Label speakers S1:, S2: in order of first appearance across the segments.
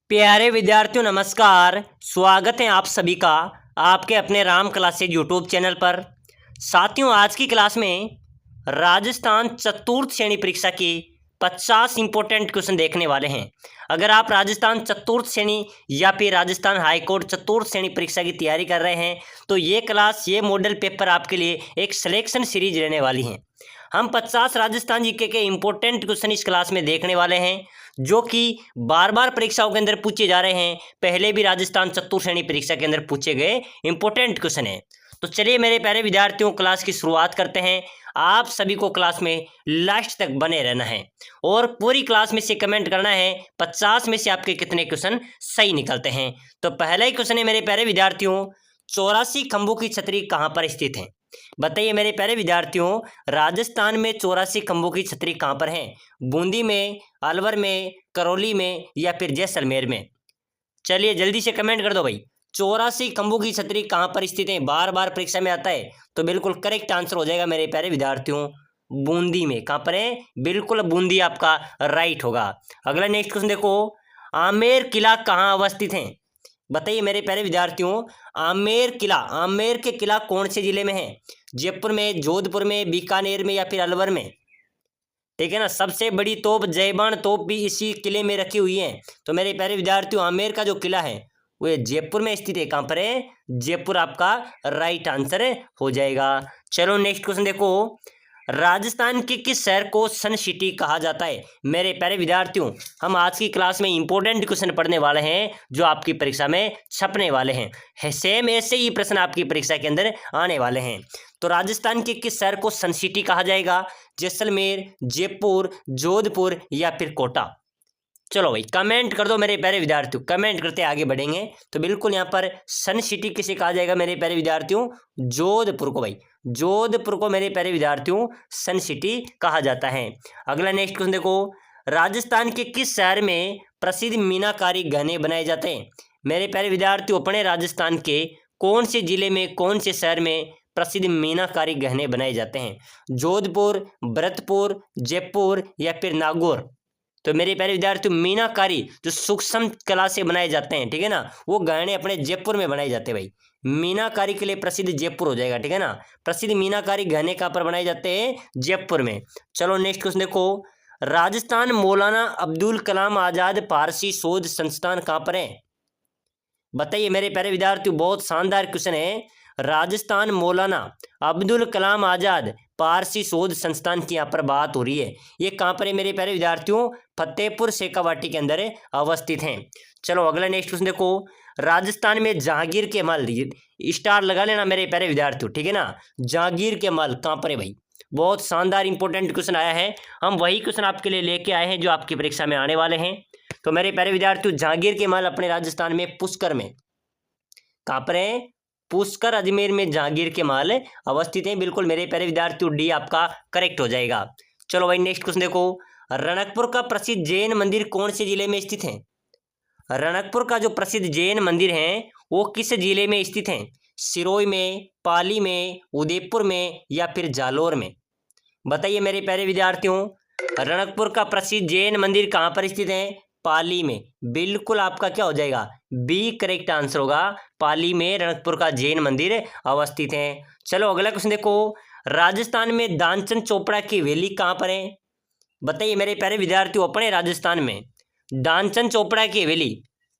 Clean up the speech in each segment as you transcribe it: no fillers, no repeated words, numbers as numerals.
S1: प्यारे विद्यार्थियों नमस्कार। स्वागत है आप सभी का आपके अपने राम क्लासेज यूट्यूब चैनल पर। साथियों, आज की क्लास में राजस्थान चतुर्थ श्रेणी परीक्षा की 50 इंपॉर्टेंट क्वेश्चन देखने वाले हैं। अगर आप राजस्थान चतुर्थ श्रेणी या फिर राजस्थान हाईकोर्ट चतुर्थ श्रेणी परीक्षा की तैयारी कर रहे हैं तो ये मॉडल पेपर आपके लिए एक सिलेक्शन सीरीज रहने वाली है। हम 50 राजस्थान जीके के इंपॉर्टेंट क्वेश्चन इस क्लास में देखने वाले हैं जो कि बार बार परीक्षाओं के अंदर पूछे जा रहे हैं। पहले भी राजस्थान चतुर्थ श्रेणी परीक्षा के अंदर पूछे गए इंपॉर्टेंट क्वेश्चन है। तो चलिए मेरे प्यारे विद्यार्थियों, क्लास की शुरुआत करते हैं। आप सभी को क्लास में लास्ट तक बने रहना है और पूरी क्लास में से कमेंट करना है 50 में से आपके कितने क्वेश्चन सही निकलते हैं। तो पहला ही क्वेश्चन है मेरे प्यारे विद्यार्थियों, 84 खंभों की छतरी कहाँ पर स्थित है? बताइए मेरे प्यारे विद्यार्थियों, राजस्थान में 84 खंभों की छतरी कहाँ पर है? बूंदी में, अलवर में, करौली में या फिर जैसलमेर में? चलिए जल्दी से कमेंट कर दो भाई। 84 खंभों की छतरी कहाँ पर स्थित है? बार बार परीक्षा में आता है तो बिल्कुल करेक्ट आंसर हो जाएगा मेरे प्यारे विद्यार्थियों, बूंदी में। कहाँ पर है? बिल्कुल बूंदी आपका राइट होगा। अगला नेक्स्ट क्वेश्चन देखो, आमेर किला कहाँ अवस्थित है? बताइए मेरे प्यारे विद्यार्थियों, आमेर के किला कौन से जिले में है? जयपुर में, जोधपुर में, बीकानेर में या फिर अलवर में? ठीक है ना। सबसे बड़ी तोप जयबान तोप भी इसी किले में रखी हुई है। तो मेरे प्यारे विद्यार्थियों, आमेर का जो किला है वो जयपुर में स्थित है। कहाँ पर है? जयपुर आपका राइट आंसर हो जाएगा। चलो नेक्स्ट क्वेश्चन देखो, राजस्थान के किस शहर को सन सिटी कहा जाता है? मेरे प्यारे विद्यार्थियों, हम आज की क्लास में इंपॉर्टेंट क्वेश्चन पढ़ने वाले हैं जो आपकी परीक्षा में छपने वाले हैं। सेम ऐसे ही प्रश्न आपकी परीक्षा के अंदर आने वाले हैं। तो राजस्थान के किस शहर को सन सिटी कहा जाएगा? जैसलमेर, जयपुर, जोधपुर या फिर कोटा? चलो भाई कमेंट कर दो मेरे प्यारे विद्यार्थियों, कमेंट करते आगे बढ़ेंगे। तो बिल्कुल यहाँ पर सन सिटी किसे कहा जाएगा मेरे प्यारे विद्यार्थियों? जोधपुर को भाई, जोधपुर को मेरे प्यारे विद्यार्थियों सन सिटी कहा जाता है। अगला नेक्स्ट क्वेश्चन देखो, राजस्थान के किस शहर में प्रसिद्ध मीनाकारी गहने बनाए जाते हैं? मेरे प्यारे विद्यार्थियों, अपने राजस्थान के कौन से जिले में, कौन से शहर में प्रसिद्ध मीनाकारी गहने बनाए जाते हैं? जोधपुर, भरतपुर, जयपुर या फिर नागौर? तो मेरे प्यारे विद्यार्थियों, मीनाकारी जो सूक्ष्म कला से बनाए जाते हैं, ठीक है ना, वो गहने अपने जयपुर में बनाए जाते हैं भाई। मीनाकारी के लिए प्रसिद्ध जयपुर हो जाएगा, ठीक है ना। प्रसिद्ध मीनाकारी गहने कहाँ पर बनाए जाते हैं? जयपुर में। चलो नेक्स्ट क्वेश्चन देखो, राजस्थान मौलाना अब्दुल कलाम आजाद फारसी शोध संस्थान कहाँ पर है? बताइए मेरे प्यारे विद्यार्थियों, बहुत शानदार क्वेश्चन है। राजस्थान मौलाना अब्दुल कलाम आजाद पारसी शोध संस्थान की यहाँ पर बात हो रही है। ये कहाँ पर है मेरे प्यारे विद्यार्थियों? फतेहपुर शेखावाटी के अंदर अवस्थित हैं। चलो अगला नेक्स्ट क्वेश्चन देखो, राजस्थान में जहांगीर के महल, स्टार लगा लेना मेरे प्यारे विद्यार्थियों, ठीक है ना। जहांगीर के महल कहाँ पर है भाई? बहुत शानदार इंपॉर्टेंट क्वेश्चन आया है। हम वही क्वेश्चन आपके लिए लेके आए हैं जो आपकी परीक्षा में आने वाले हैं। तो मेरे प्यारे विद्यार्थियों, जहांगीर के महल अपने राजस्थान में पुष्कर में। कहाँ पर है? पुष्कर अजमेर में जहांगीर के महल अवस्थित हैं। बिल्कुल मेरे प्यारे विद्यार्थियों, डी आपका करेक्ट हो जाएगा। चलो भाई नेक्स्ट क्वेश्चन देखो, रणकपुर का प्रसिद्ध जैन मंदिर कौन से जिले में स्थित है? रणकपुर का जो प्रसिद्ध जैन मंदिर है वो किस जिले में स्थित है? सिरोही में, पाली में, उदयपुर में या फिर जालोर में? बताइए मेरे प्यारे विद्यार्थियों, रणकपुर का प्रसिद्ध जैन मंदिर कहाँ पर स्थित है? पाली में। बिल्कुल आपका क्या हो जाएगा? बी करेक्ट आंसर होगा। पाली में रणकपुर का जैन मंदिर अवस्थित है। चलो अगला क्वेश्चन देखो, राजस्थान में दानचंद चोपड़ा की हवेली कहाँ पर है? बताइए मेरे प्यारे विद्यार्थियों, अपने राजस्थान में दानचंद चोपड़ा की हवेली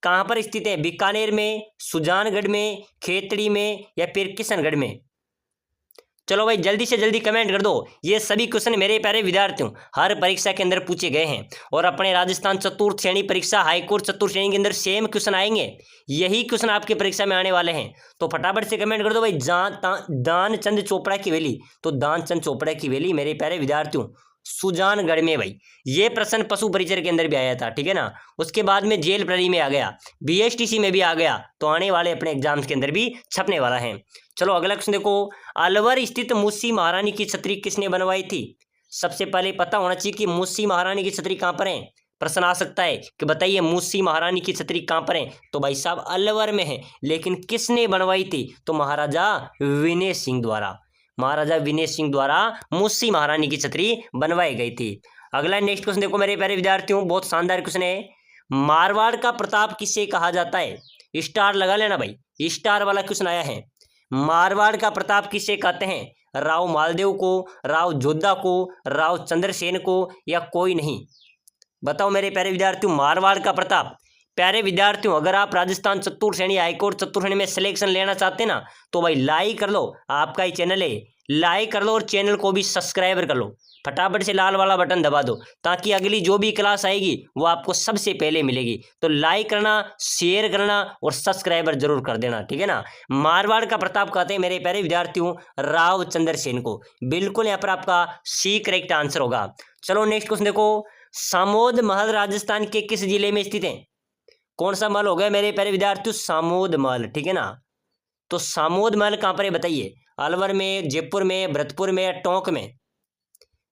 S1: कहाँ पर स्थित है? बीकानेर में, सुजानगढ़ में, खेतड़ी में या फिर किशनगढ़ में? चलो भाई जल्दी से जल्दी कमेंट कर दो। ये सभी क्वेश्चन मेरे प्यारे विद्यार्थियों हर परीक्षा के अंदर पूछे गए हैं और अपने राजस्थान चतुर्थ श्रेणी परीक्षा, हाईकोर्ट चतुर्थ श्रेणी के अंदर सेम क्वेश्चन आएंगे। यही क्वेश्चन आपकी परीक्षा में आने वाले हैं। तो फटाफट से कमेंट कर दो भाई, दानचंद चोपड़ा की हवेली। तो दानचंद चोपड़ा की हवेली मेरे प्यारे विद्यार्थियों सुजानगढ़ में भाई। ये प्रश्न पशु परिचर के अंदर भी आया था, ठीक है ना। उसके बाद में जेल प्रहरी में आ गया, बीएसटीसी में भी आ गया। तो आने वाले अपने एग्जाम्स के अंदर भी छपने वाला है। चलो अगला क्वेश्चन देखो, अलवर स्थित मूसी महारानी की छतरी किसने बनवाई थी? सबसे पहले पता होना चाहिए कि मूसी महारानी की छतरी कहाँ पर है। प्रश्न आ सकता है कि बताइए मूसी महारानी की छतरी कहाँ पर है? तो भाई साहब अलवर में है। लेकिन किसने बनवाई थी? तो महाराजा विनय सिंह द्वारा। महाराजा विनय सिंह द्वारा मूसी महारानी की छतरी बनवाई गई थी। अगला नेक्स्ट क्वेश्चन देखो मेरे प्यारे विद्यार्थियों, बहुत शानदार क्वेश्चन है। मारवाड़ का प्रताप किसे कहा जाता है? स्टार लगा लेना भाई, स्टार वाला क्वेश्चन आया है। मारवाड़ का प्रताप किसे कहते हैं? राव मालदेव को, राव जोधा को, राव चंद्रसेन को, या कोई नहीं? बताओ मेरे प्यारे विद्यार्थियों, मारवाड़ का प्रताप। प्यारे विद्यार्थियों, अगर आप राजस्थान चतुर्थ श्रेणी हाईकोर्ट चतुर्थ श्रेणी में सिलेक्शन लेना चाहते हैं ना, तो भाई लाइक कर लो, आपका ही चैनल है, लाइक कर लो और चैनल को भी सब्सक्राइब कर लो। फटाफट से लाल वाला बटन दबा दो ताकि अगली जो भी क्लास आएगी वो आपको सबसे पहले मिलेगी। तो लाइक करना, शेयर करना और सब्सक्राइबर जरूर कर देना, ठीक है ना। मारवाड़ का प्रताप कहते हैं मेरे प्यारे विद्यार्थियों राव चंद्रसेन को। बिल्कुल यहाँ पर आपका सी करेक्ट आंसर होगा। चलो नेक्स्ट क्वेश्चन देखो, सामोद महल राजस्थान के किस जिले में स्थित है? कौन सा महल हो गया मेरे प्यारे विद्यार्थियों? सामोद महल, ठीक है ना। तो सामोद महल कहाँ पर है बताइए? अलवर में, जयपुर में, भरतपुर में, टोंक में?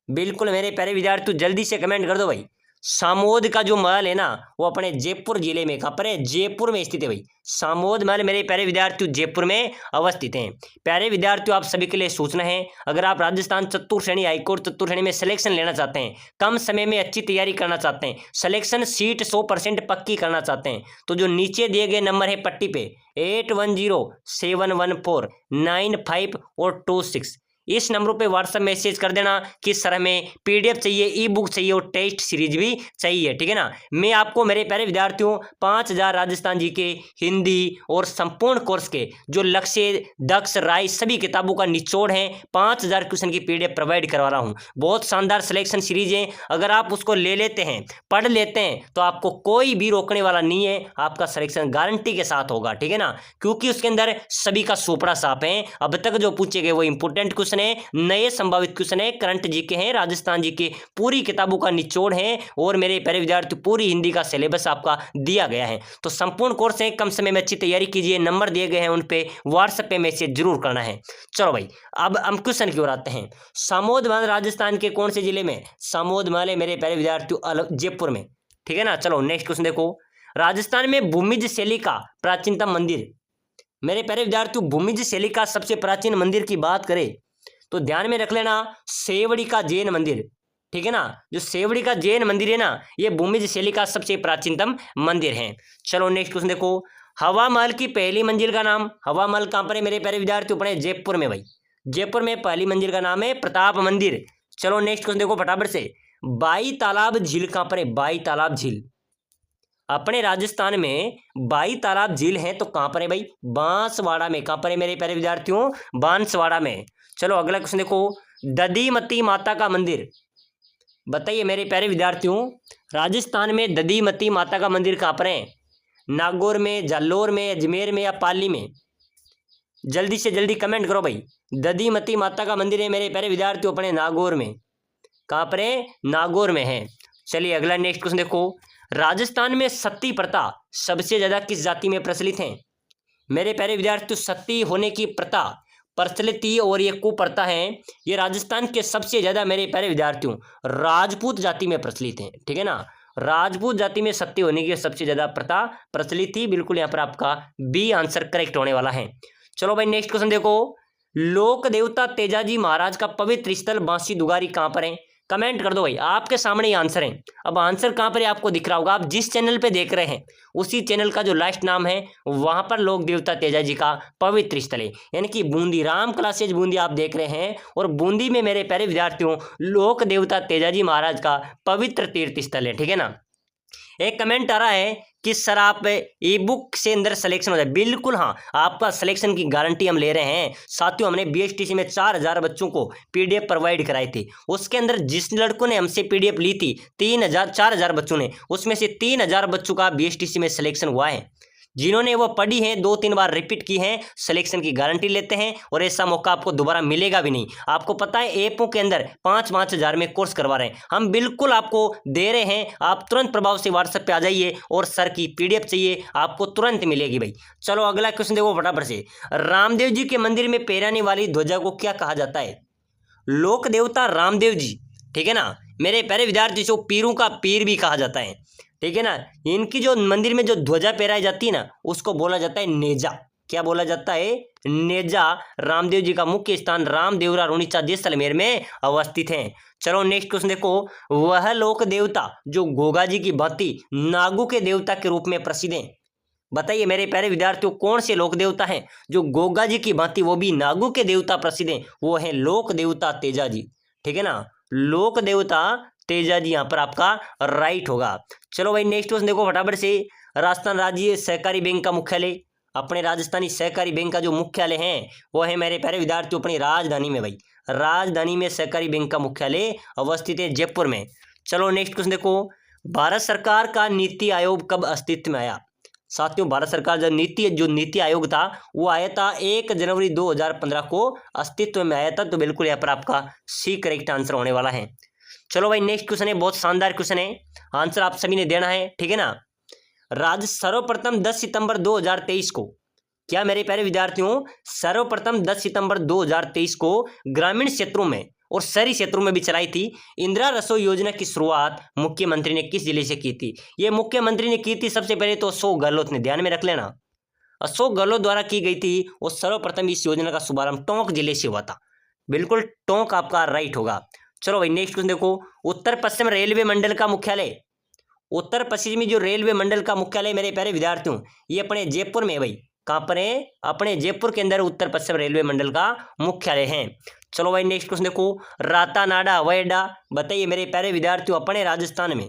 S1: बिल्कुल मेरे प्यारे विद्यार्थियों जल्दी से कमेंट कर दो भाई। सामोद का जो महल है ना वो अपने जयपुर जिले में, कहाँ पर है? जयपुर में स्थित है भाई। सामोद महल मेरे प्यारे विद्यार्थियों जयपुर में अवस्थित हैं। प्यारे विद्यार्थियों, आप सभी के लिए सूचना है, अगर आप राजस्थान चतुर्थ श्रेणी हाईकोर्ट चतुर्थ श्रेणी में सिलेक्शन लेना चाहते हैं, कम समय में अच्छी तैयारी करना चाहते हैं, सिलेक्शन सीट 100% पक्की करना चाहते हैं, तो जो नीचे दिए गए नंबर है पट्टी पे 81071495 और 26, इस नंबरों पे व्हाट्सएप मैसेज कर देना कि सर हमें पीडीएफ चाहिए, ई बुक चाहिए और टेस्ट सीरीज भी चाहिए, ठीक है ना। मैं आपको मेरे प्यारे विद्यार्थियों 5000 राजस्थान जी के हिंदी और संपूर्ण कोर्स के जो लक्ष्य, दक्ष, राय सभी किताबों का निचोड़ है 5000 क्वेश्चन की पीडीएफ प्रोवाइड करवा रहा हूँ। बहुत शानदार सिलेक्शन सीरीज है, अगर आप उसको ले लेते हैं, पढ़ लेते हैं, तो आपको कोई भी रोकने वाला नहीं है, आपका सिलेक्शन गारंटी के साथ होगा, ठीक है ना। क्योंकि उसके अंदर सभी का सोपड़ा साफ है, अब तक जो पूछे गए वो इंपोर्टेंट क्वेश्चन है, नए संभावित क्वेश्चन है, करंट जीके हैं, राजस्थान जी के पूरी किताबों का निचोड़ है और मेरे प्यारे विद्यार्थी पूरी हिंदी का सिलेबस आपका दिया गया है। तो संपूर्ण कोर्स है, कम समय में अच्छी तैयारी कीजिए, नंबर दिए गए हैं उन पे व्हाट्सएप पे मैसेज जरूर करना है। चलो भाई अब हम क्वेश्चन की ओर आते हैं। सामोद महल राजस्थान के कौन से जिले में? सामोद महल है मेरे प्यारे विद्यार्थियों जयपुर में, ठीक है ना। चलो नेक्स्ट क्वेश्चन देखो, राजस्थान में भूमिज शैली का प्राचीनतम मंदिर? मेरे प्यारे विद्यार्थियों भूमिज शैली का सबसे प्राचीन मंदिर की बात करें तो ध्यान में रख लेना सेवड़ी का जैन मंदिर, ठीक है ना। जो सेवड़ी का जैन मंदिर है ना, ये भूमिज शैली का सबसे प्राचीनतम मंदिर है। चलो नेक्स्ट क्वेश्चन देखो, हवा महल की पहली मंजिल का नाम? हवा महल कहाँ पर है मेरे प्यारे विद्यार्थियों? अपने जयपुर में भाई, जयपुर में पहली मंजिल का नाम है प्रताप मंदिर। चलो नेक्स्ट क्वेश्चन देखो फटाफट से, बाई तालाब झील कहाँ पर है? बाई तालाब झील अपने राजस्थान में बाई तालाब झील है तो कहाँ पर है भाई? बांसवाड़ा में। कहाँ पर है मेरे प्यारे विद्यार्थियों? बांसवाड़ा में। चलो अगला क्वेश्चन देखो, दधीमती माता का मंदिर? बताइए मेरे प्यारे विद्यार्थियों राजस्थान में दधीमती माता का मंदिर कहाँ पर है? नागौर में, जालोर में, अजमेर में या पाली में? जल्दी से जल्दी कमेंट करो भाई। दधीमती माता का मंदिर है मेरे प्यारे विद्यार्थियों अपने नागौर में। कहाँ पर है? नागौर में है। चलिए अगला नेक्स्ट क्वेश्चन देखो, राजस्थान में सती प्रथा सबसे ज्यादा किस जाति में प्रचलित है? मेरे प्यारे विद्यार्थियों सती होने की प्रथा प्रचलित थी और ये कुप्रथा है, ये राजस्थान के सबसे ज्यादा मेरे प्यारे विद्यार्थियों राजपूत जाति में प्रचलित है, ठीक है ना। राजपूत जाति में सती होने की सबसे ज्यादा प्रथा प्रचलित थी। बिल्कुल यहाँ पर आपका बी आंसर करेक्ट होने वाला है। चलो भाई नेक्स्ट क्वेश्चन देखो, लोक देवता तेजाजी महाराज का पवित्र स्थल बांसी दुगारी कहाँ पर है? कमेंट कर दो भाई, आपके सामने ही आंसर है। अब आंसर कहाँ पर है आपको दिख रहा होगा, आप जिस चैनल पे देख रहे हैं उसी चैनल का जो लास्ट नाम है वहां पर लोक देवता तेजाजी का पवित्र स्थल है, यानी कि बूंदी राम क्लासेज बूंदी आप देख रहे हैं और बूंदी में मेरे प्यारे विद्यार्थियों लोक देवता तेजाजी महाराज का पवित्र तीर्थ स्थल है, ठीक है ना। एक कमेंट आ रहा है कि सर आप ई बुक से अंदर सिलेक्शन हो जाए। बिल्कुल हाँ, आपका सिलेक्शन की गारंटी हम ले रहे हैं। साथियों हमने बीएसटीसी में 4000 बच्चों को पीडीएफ प्रोवाइड कराई थी, उसके अंदर जिस लड़कों ने हमसे पीडीएफ ली थी 4000 बच्चों ने, उसमें से 3000 बच्चों का बीएसटीसी में सिलेक्शन हुआ है। जिन्होंने वो पढ़ी है 2-3 बार रिपीट की है, सिलेक्शन की गारंटी लेते हैं और ऐसा मौका आपको दोबारा मिलेगा भी नहीं। आपको पता है ऐपों के अंदर 5-5 हज़ार में कोर्स करवा रहे हैं, हम बिल्कुल आपको दे रहे हैं। आप तुरंत प्रभाव से व्हाट्सएप पे आ जाइए और सर की पीडीएफ चाहिए आपको तुरंत मिलेगी भाई। चलो अगला क्वेश्चन देखो फटाफट से, रामदेव जी के मंदिर में फहराने वाली ध्वजा को क्या कहा जाता है? लोक देवता रामदेव जी, ठीक है ना। मेरे प्यारे विद्यार्थी जो पीरों का पीर भी कहा जाता है, ठीक है ना। इनकी जो मंदिर में जो ध्वजा फहराई जाती है ना उसको बोला जाता है नेजा। क्या बोला जाता है, नेजा। रामदेव जी का मुख्य स्थान रामदेवरा रुणीचा जैसलमेर में अवस्थित है। चलो नेक्स्ट क्वेश्चन देखो, वह लोक देवता जो गोगा जी की भांति नागू के देवता के रूप में प्रसिद्ध है। बताइए मेरे प्यारे विद्यार्थियों, कौन से लोक देवता हैं जो गोगा जी की भांति वो भी नागू के देवता प्रसिद्ध हैं? वो है लोक देवता तेजा जी। ठीक है ना, लोक देवता तेजा जी यहाँ पर आपका राइट होगा। चलो भाई नेक्स्ट क्वेश्चन देखो फटाफट से, राजस्थान राज्य सहकारी बैंक का मुख्यालय, अपने राजस्थानी सहकारी बैंक का जो मुख्यालय है वो है मेरे प्यारे विद्यार्थियों अपनी राजधानी में। भाई राजधानी में सहकारी बैंक का मुख्यालय अवस्थित है जयपुर में। चलो नेक्स्ट क्वेश्चन देखो, भारत सरकार का नीति आयोग कब अस्तित्व में आया? साथियों भारत सरकार जो नीति आयोग था वो आया था 1 जनवरी 2015 को अस्तित्व में आया था। तो बिल्कुल यहाँ पर आपका सी करेक्ट आंसर होने वाला है। चलो भाई नेक्स्ट क्वेश्चन है, बहुत शानदार क्वेश्चन है, आंसर आप सभी ने देना है। ठीक है ना, सर्वप्रथम 10 सितंबर 2023 को, क्या मेरे प्यारे विद्यार्थियों, सर्वप्रथम 10 सितंबर 2023 को ग्रामीण क्षेत्रों में और शहरी क्षेत्रों में भी चलाई थी इंदिरा रसोई योजना की शुरुआत मुख्यमंत्री ने किस जिले से की थी? ये मुख्यमंत्री ने की थी सबसे पहले तो अशोक गहलोत ने, ध्यान में रख लेना, अशोक गहलोत द्वारा की गई थी। और सर्वप्रथम इस योजना का शुभारंभ टोंक जिले से हुआ था। बिल्कुल टोंक आपका राइट होगा। चलो भाई नेक्स्ट क्वेश्चन देखो, उत्तर पश्चिम रेलवे मंडल का मुख्यालय, उत्तर पश्चिमी जो रेलवे मंडल का मुख्यालय मेरे प्यारे विद्यार्थियों ये अपने जयपुर में है। भाई कहाँ पर है? अपने जयपुर के अंदर उत्तर पश्चिम रेलवे मंडल का मुख्यालय है। चलो भाई नेक्स्ट क्वेश्चन देखो, रातानाडा हवाई अड्डा, बताइए मेरे प्यारे विद्यार्थियों अपने राजस्थान में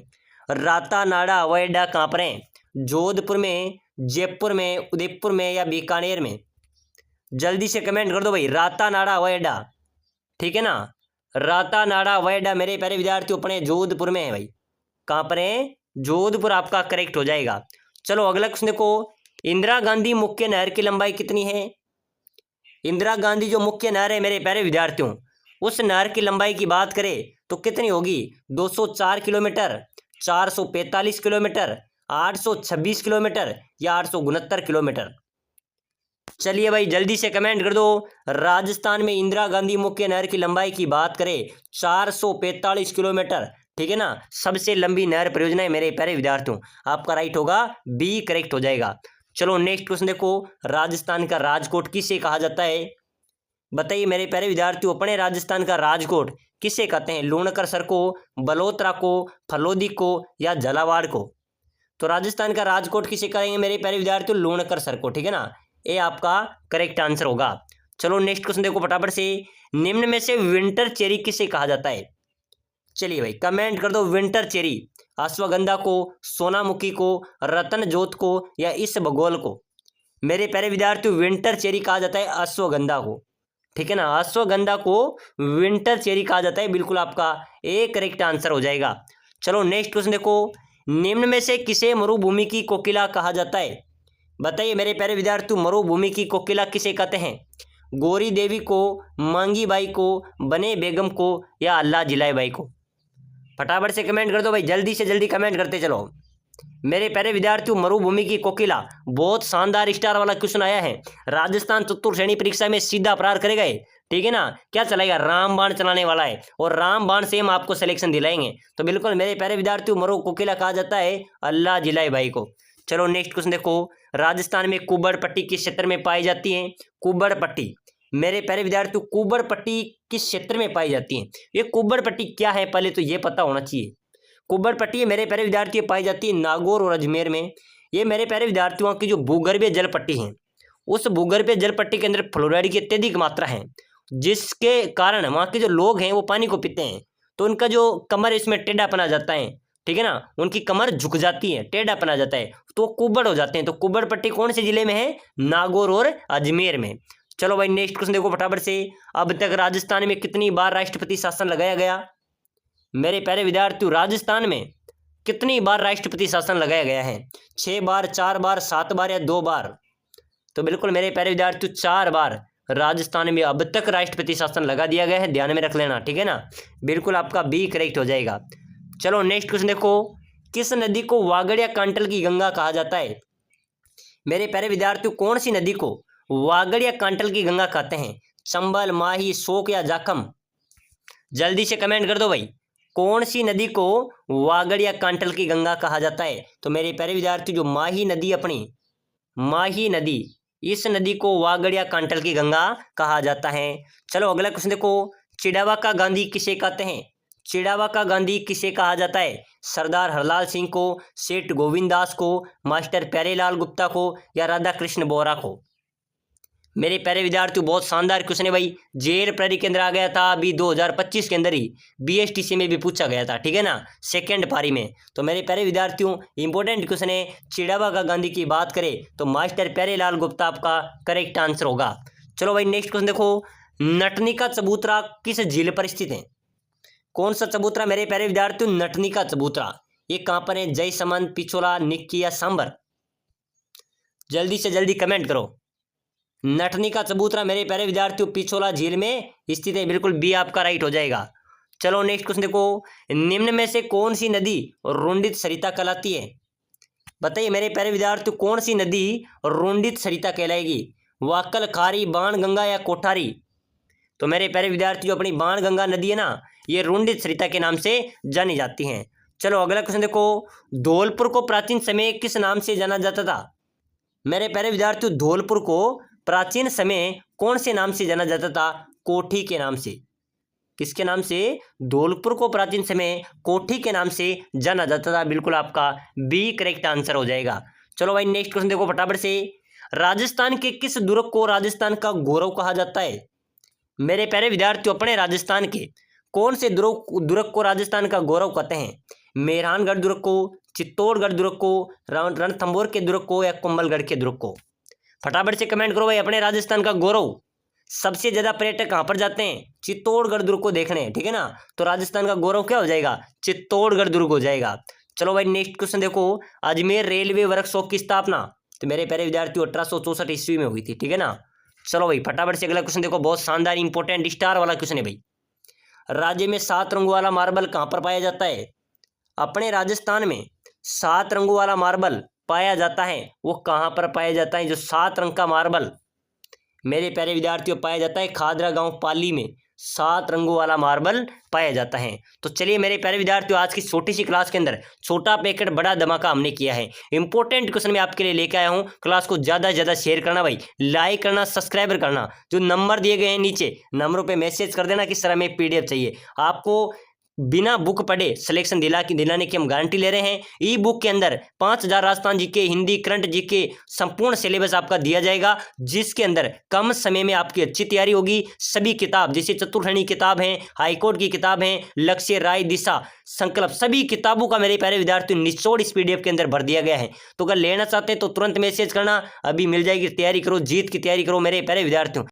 S1: रातानाडा हवाई अड्डा कहाँ पर है? जोधपुर में, जयपुर में, उदयपुर में या बीकानेर में? जल्दी से कमेंट कर दो भाई, रातानाडा हवाई अड्डा। ठीक है ना, रातानाडा हवाई अड्डा मेरे प्यारे विद्यार्थियों अपने जोधपुर में है। भाई कहाँ पर है? जोधपुर आपका करेक्ट हो जाएगा। चलो अगला क्वेश्चन देखो, इंदिरा गांधी मुख्य नहर की लंबाई कितनी है? इंदिरा गांधी जो मुख्य नहर है मेरे प्यारे विद्यार्थियों, उस नहर की लंबाई की बात करें तो कितनी होगी? 204 किलोमीटर, 445 किलोमीटर, 826 किलोमीटर या 869 किलोमीटर? चलिए भाई जल्दी से कमेंट कर दो। राजस्थान में इंदिरा गांधी मुख्य नहर की लंबाई की बात करें 445 किलोमीटर। ठीक है ना, सबसे लंबी नहर परियोजना है मेरे प्यारे विद्यार्थियों, आपका राइट होगा, बी करेक्ट हो जाएगा। चलो नेक्स्ट क्वेश्चन देखो, राजस्थान का राजकोट किसे कहा जाता है? बताइए मेरे प्यारे विद्यार्थियों अपने राजस्थान का राजकोट किसे कहते हैं? लूणकर सर को, बलोत्रा को, फलोदी को या झालावाड़ को? तो राजस्थान का राजकोट किसे कहेंगे मेरे प्यारे विद्यार्थियों? लूणकर सर को। ठीक है ना, ये आपका करेक्ट आंसर होगा। चलो नेक्स्ट क्वेश्चन देखो फटाफट से, निम्न में से विंटर चेरी किसे कहा जाता है? चलिए भाई कमेंट कर दो, विंटर चेरी, अश्वगंधा को, सोनामुखी को, रतन जोत को या इसबगोल को? मेरे प्यारे विद्यार्थियों विंटर चेरी कहा जाता है अश्वगंधा को। ठीक है ना, अश्वगंधा को विंटर चेरी कहा जाता है, बिल्कुल आपका ए करेक्ट आंसर हो जाएगा। चलो नेक्स्ट क्वेश्चन देखो, निम्न में से किसे मरुभूमि की कोकिला कहा जाता है? बताइए मेरे प्यारे विद्यार्थियों मरुभूमि की कोकिला किसे कहते हैं? गौरी देवी को, मांगी बाई को, बने बेगम को या अल्लाह जिलाई बाई को? फटाफट से कमेंट कर दो भाई, जल्दी से जल्दी कमेंट करते चलो। मेरे प्यारे विद्यार्थियों मरुभूमि की कोकिला, बहुत शानदार स्टार वाला क्वेश्चन आया है। राजस्थान चतुर्थ श्रेणी परीक्षा में सीधा प्रहार करेगा। ठीक है ना, क्या चलाएगा? रामबाण चलाने वाला है और रामबाण से हम आपको सिलेक्शन दिलाएंगे। तो बिल्कुल मेरे प्यारे विद्यार्थियों मरु कोकिला कहा जाता है अल्लाह जिलाई बाई को। चलो नेक्स्ट क्वेश्चन देखो, राजस्थान में कुबड़ पट्टी किस क्षेत्र में पाई जाती है? कुबड़ पट्टी मेरे प्यारे विद्यार्थियों कुबड़ पट्टी किस क्षेत्र में पाई जाती है? ये कुबड़ पट्टी क्या है पहले तो ये पता होना चाहिए। कुबड़ पट्टी मेरे प्यारे विद्यार्थी पाई जाती है नागौर और अजमेर में। ये मेरे प्यारे विद्यार्थियों की जो भूगर्भीय जल पट्टी है, उस भूगर्भीय जल पट्टी के अंदर फ्लोराइड की अत्यधिक मात्रा है, जिसके कारण वहाँ के जो लोग हैं वो पानी को पीते हैं तो उनका जो कमर इसमें टेढ़ा पना जाता है। ठीक है ना, उनकी कमर झुक जाती है, टेढ़ा पना जाता है तो कुबड़ हो जाते हैं। तो कुबड़ पट्टी कौन से जिले में है? नागौर और अजमेर में। चलो भाई नेक्स्ट क्वेश्चन देखो फटाफट से, अब तक राजस्थान में कितनी बार राष्ट्रपति शासन लगाया गया? मेरे प्यारे विद्यार्थियों राजस्थान में कितनी बार राष्ट्रपति शासन लगाया गया है? 6 बार, 4 बार, 7 बार या 2 बार? तो बिल्कुल मेरे प्यारे विद्यार्थियों 4 बार राजस्थान में अब तक राष्ट्रपति शासन लगा दिया गया है, ध्यान में रख लेना। ठीक है ना, बिल्कुल आपका बी करेक्ट हो जाएगा। चलो नेक्स्ट क्वेश्चन देखो, किस नदी को वागड़ कांटल की गंगा कहा जाता है? मेरे प्यारे विद्यार्थियों कौन सी नदी को वागड़ या कांटल की गंगा कहते हैं? चंबल, माही, शोक या जाखम? जल्दी से कमेंट कर दो भाई, कौन सी नदी को वागड़ या कांटल की गंगा कहा जाता है? तो मेरे प्यारे विद्यार्थी जो माही नदी, अपनी माही नदी इस नदी को वागड़ या कांटल की गंगा कहा जाता है। चलो अगला क्वेश्चन देखो, चिड़ावा का गांधी किसे कहते हैं? चिड़ावा का गांधी किसे कहा जाता है? सरदार हरलाल सिंह को, सेठ गोविंद दास को, मास्टर प्यारेलाल गुप्ता को या राधा कृष्ण बोरा को? मेरे प्यारे विद्यार्थियों बहुत शानदार क्वेश्चन है भाई, जेल प्रहरी के अंदर आ गया था अभी 2025 के अंदर ही, बीएसटीसी में भी पूछा गया था, ठीक है ना, सेकंड पारी में। तो मेरे प्यारे विद्यार्थियों इंपॉर्टेंट क्वेश्चन है, चिड़ावा का गांधी की बात करें तो मास्टर प्यारेलाल गुप्ता आपका करेक्ट आंसर होगा। चलो भाई नेक्स्ट क्वेश्चन देखो, नटनी का चबूतरा किस झील पर स्थित है? कौन सा चबूतरा मेरे प्यारे विद्यार्थियों? नटनी का चबूतरा। ये कहाँ पर है? जयसमंद, पिछोला, निक्की या सांबर? जल्दी से जल्दी कमेंट करो। नटनी का चबूतरा मेरे प्यारे विद्यार्थियों पिछोला झील में स्थित है, बिल्कुल बी आपका राइट हो जाएगा। चलो नेक्स्ट क्वेश्चन देखो, निम्न में से कौन सी नदी रुंडित सरिता कहलाती है? बताइए मेरे प्यारे विद्यार्थियों, कौन सी नदी रुंडित सरिता कहलाएगी? वाकल, खारी, बाण गंगा या कोठारी? तो मेरे प्यारे विद्यार्थियों अपनी बाण गंगा नदी है ना, ये रुंडित सरिता के नाम से जानी जाती हैं। चलो अगला क्वेश्चन देखो, धौलपुर को प्राचीन समय किस नाम से जाना जाता था? मेरे प्यारे विद्यार्थियों धौलपुर को प्राचीन समय कौन से नाम से जाना जाता था? कोठी के नाम से। किसके नाम से? धौलपुर को प्राचीन समय कोठी के नाम से जाना जाता था, बिल्कुल आपका बी करेक्ट आंसर हो जाएगा। चलो भाई नेक्स्ट क्वेश्चन देखो फटाफट से, राजस्थान के किस दुर्ग को राजस्थान का गौरव कहा जाता है? मेरे प्यारे विद्यार्थियों अपने राजस्थान के कौन से दुर्ग को राजस्थान का गौरव कहते हैं? मेहरानगढ़ दुर्ग को, चित्तौड़गढ़ दुर्ग को, रणथंभौर के दुर्ग को या कुंभलगढ़ के दुर्ग को? फटाफट से कमेंट करो भाई, अपने राजस्थान का गौरव। सबसे ज्यादा पर्यटक कहाँ पर जाते हैं? चित्तौड़गढ़ दुर्ग को देखने, ठीक है ना, तो राजस्थान का गौरव क्या हो जाएगा? चित्तौड़गढ़ दुर्ग हो जाएगा। चलो भाई नेक्स्ट क्वेश्चन देखो, अजमेर रेलवे वर्कशॉप की स्थापना तो मेरे प्यारे विद्यार्थियों 1864 ईस्वी में हुई थी, ठीक है ना। चलो भाई फटाफट से अगला क्वेश्चन देखो, बहुत शानदार इंपॉर्टेंट स्टार वाला क्वेश्चन है भाई, राज्य में 7 रंगों वाला मार्बल कहाँ पर पाया जाता है? अपने राजस्थान में 7 रंगों वाला मार्बल पाया जाता है, वो कहाँ पर पाया जाता है? जो 7 रंग का मार्बल मेरे प्यारे विद्यार्थियों पाया जाता है खादरा गांव पाली में, 7 रंगों वाला मार्बल पाया जाता है। तो चलिए मेरे प्यारे विद्यार्थियों आज की छोटी सी क्लास के अंदर छोटा पैकेट बड़ा धमाका हमने किया है, इंपॉर्टेंट क्वेश्चन मैं आपके लिए लेके आया हूँ। क्लास को ज़्यादा से ज़्यादा शेयर करना भाई, लाइक करना, सब्सक्राइबर करना, जो नंबर दिए गए हैं नीचे नंबरों पर मैसेज कर देना किस तरह में PDF चाहिए आपको। बिना बुक पढ़े सिलेक्शन दिलाने की हम गारंटी ले रहे हैं। ई बुक के अंदर 5000 Rajasthan GK, Hindi, current GK संपूर्ण सिलेबस आपका दिया जाएगा, जिसके अंदर कम समय में आपकी अच्छी तैयारी होगी। सभी किताब जैसे चतुर्थणी किताब है, हाईकोर्ट की किताब है, लक्ष्य, राय, दिशा, संकल्प, सभी किताबों का मेरे प्यारे विद्यार्थियों निचोड़ इस PDF के अंदर भर दिया गया है। तो अगर लेना चाहते हैं तो तुरंत मैसेज करना, अभी मिल जाएगी। तैयारी करो, जीत की तैयारी करो मेरे प्यारे विद्यार्थियों।